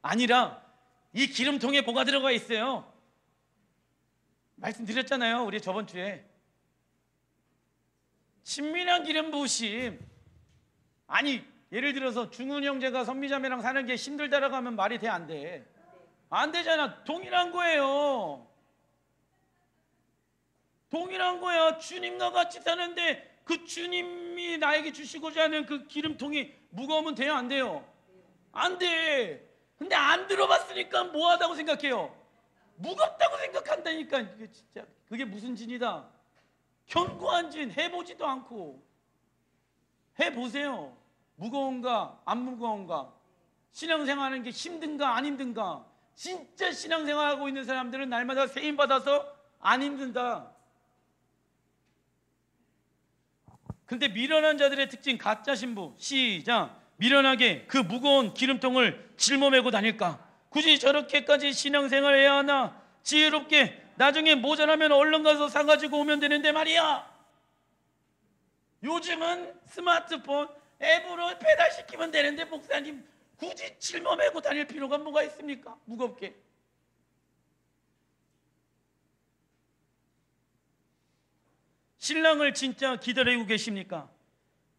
아니라 이 기름통에 뭐가 들어가 있어요? 말씀드렸잖아요, 우리 저번 주에. 친밀한 기름 부으심. 아니, 예를 들어서 중훈 형제가 선미자매랑 사는 게 힘들다라고 하면 말이 돼, 안 돼? 안 되잖아. 동일한 거예요. 동일한 거야. 주님과 같이 사는데 그 주님이 나에게 주시고자 하는 그 기름통이 무거우면 돼요, 안 돼요? 안 돼. 근데 안 들어봤으니까 뭐하다고 생각해요? 무겁다고 생각한다니까. 이게 진짜 그게 무슨 진이다? 견고한 진, 해보지도 않고. 해보세요. 무거운가 안 무거운가, 신앙생활하는 게 힘든가 안 힘든가. 진짜 신앙생활하고 있는 사람들은 날마다 세임받아서 안 힘든다. 근데 미련한 자들의 특징, 가짜 신부. 시작. 미련하게 그 무거운 기름통을 짊어매고 다닐까? 굳이 저렇게까지 신앙생활 해야 하나? 지혜롭게 나중에 모자라면 얼른 가서 사가지고 오면 되는데 말이야. 요즘은 스마트폰 앱으로 배달시키면 되는데 목사님 굳이 짊어매고 다닐 필요가 뭐가 있습니까? 무겁게. 신랑을 진짜 기다리고 계십니까?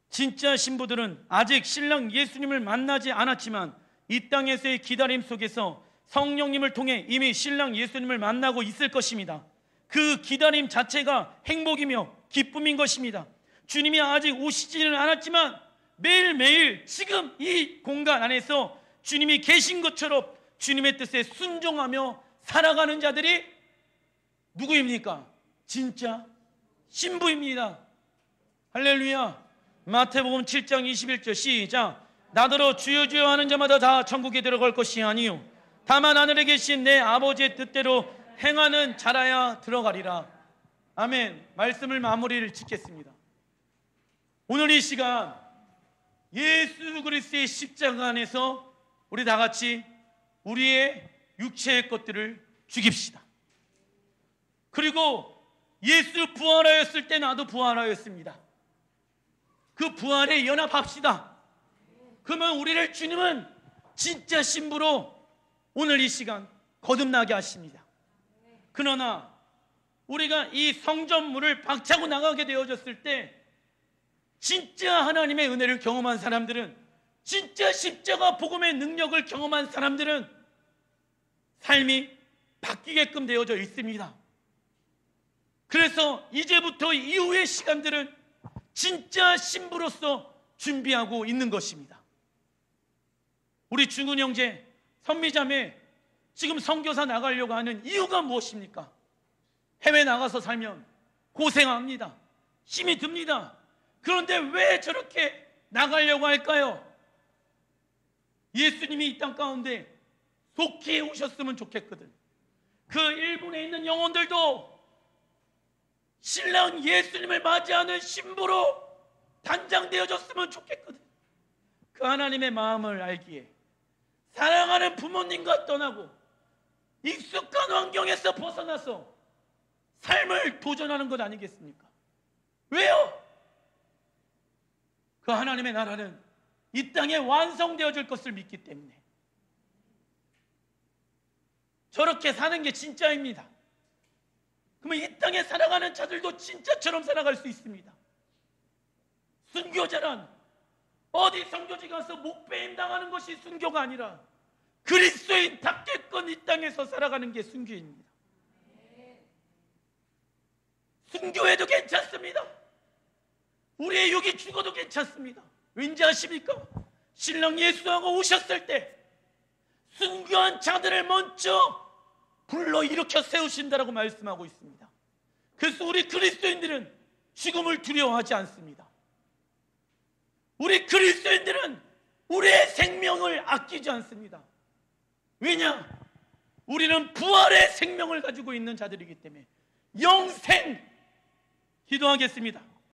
진짜 신부들은 아직 신랑 예수님을 만나지 않았지만 이 땅에서의 기다림 속에서 성령님을 통해 이미 신랑 예수님을 만나고 있을 것입니다. 그 기다림 자체가 행복이며 기쁨인 것입니다. 주님이 아직 오시지는 않았지만 매일매일 지금 이 공간 안에서 주님이 계신 것처럼 주님의 뜻에 순종하며 살아가는 자들이 누구입니까? 진짜 신부입니다. 할렐루야. 마태복음 7장 21절 시작. 나더러 주여 주여 하는 자마다 다 천국에 들어갈 것이 아니요 다만 하늘에 계신 내 아버지의 뜻대로 행하는 자라야 들어가리라. 아멘. 말씀을 마무리를 짓겠습니다. 오늘 이 시간 예수 그리스도의 십자가 안에서 우리 다 같이 우리의 육체의 것들을 죽입시다. 그리고 예수 부활하였을 때 나도 부활하였습니다. 그 부활에 연합합시다. 그러면 우리를 주님은 진짜 신부로 오늘 이 시간 거듭나게 하십니다. 그러나 우리가 이 성전문을 박차고 나가게 되어졌을 때 진짜 하나님의 은혜를 경험한 사람들은, 진짜 십자가 복음의 능력을 경험한 사람들은 삶이 바뀌게끔 되어져 있습니다. 그래서 이제부터 이후의 시간들은 진짜 신부로서 준비하고 있는 것입니다. 우리 중근 형제, 선미자매, 지금 선교사 나가려고 하는 이유가 무엇입니까? 해외 나가서 살면 고생합니다. 힘이 듭니다. 그런데 왜 저렇게 나가려고 할까요? 예수님이 이 땅 가운데 속히 오셨으면 좋겠거든. 그 일본에 있는 영혼들도 신랑 예수님을 맞이하는 신부로 단장되어졌으면 좋겠거든. 그 하나님의 마음을 알기에 사랑하는 부모님과 떠나고 익숙한 환경에서 벗어나서 삶을 도전하는 것 아니겠습니까? 왜요? 그 하나님의 나라는 이 땅에 완성되어질 것을 믿기 때문에 저렇게 사는 게 진짜입니다. 그러면 이 땅에 살아가는 자들도 진짜처럼 살아갈 수 있습니다. 순교자란 어디 선교지 가서 목배임 당하는 것이 순교가 아니라 그리스도인답게끔 이 땅에서 살아가는 게 순교입니다. 순교해도 괜찮습니다. 우리의 육이 죽어도 괜찮습니다. 왠지 아십니까? 신랑 예수하고 오셨을 때 순교한 자들을 먼저 불러 일으켜 세우신다라고 말씀하고 있습니다. 그래서 우리 그리스도인들은 죽음을 두려워하지 않습니다. 우리 그리스도인들은 우리의 생명을 아끼지 않습니다. 왜냐? 우리는 부활의 생명을 가지고 있는 자들이기 때문에. 영생! 기도하겠습니다.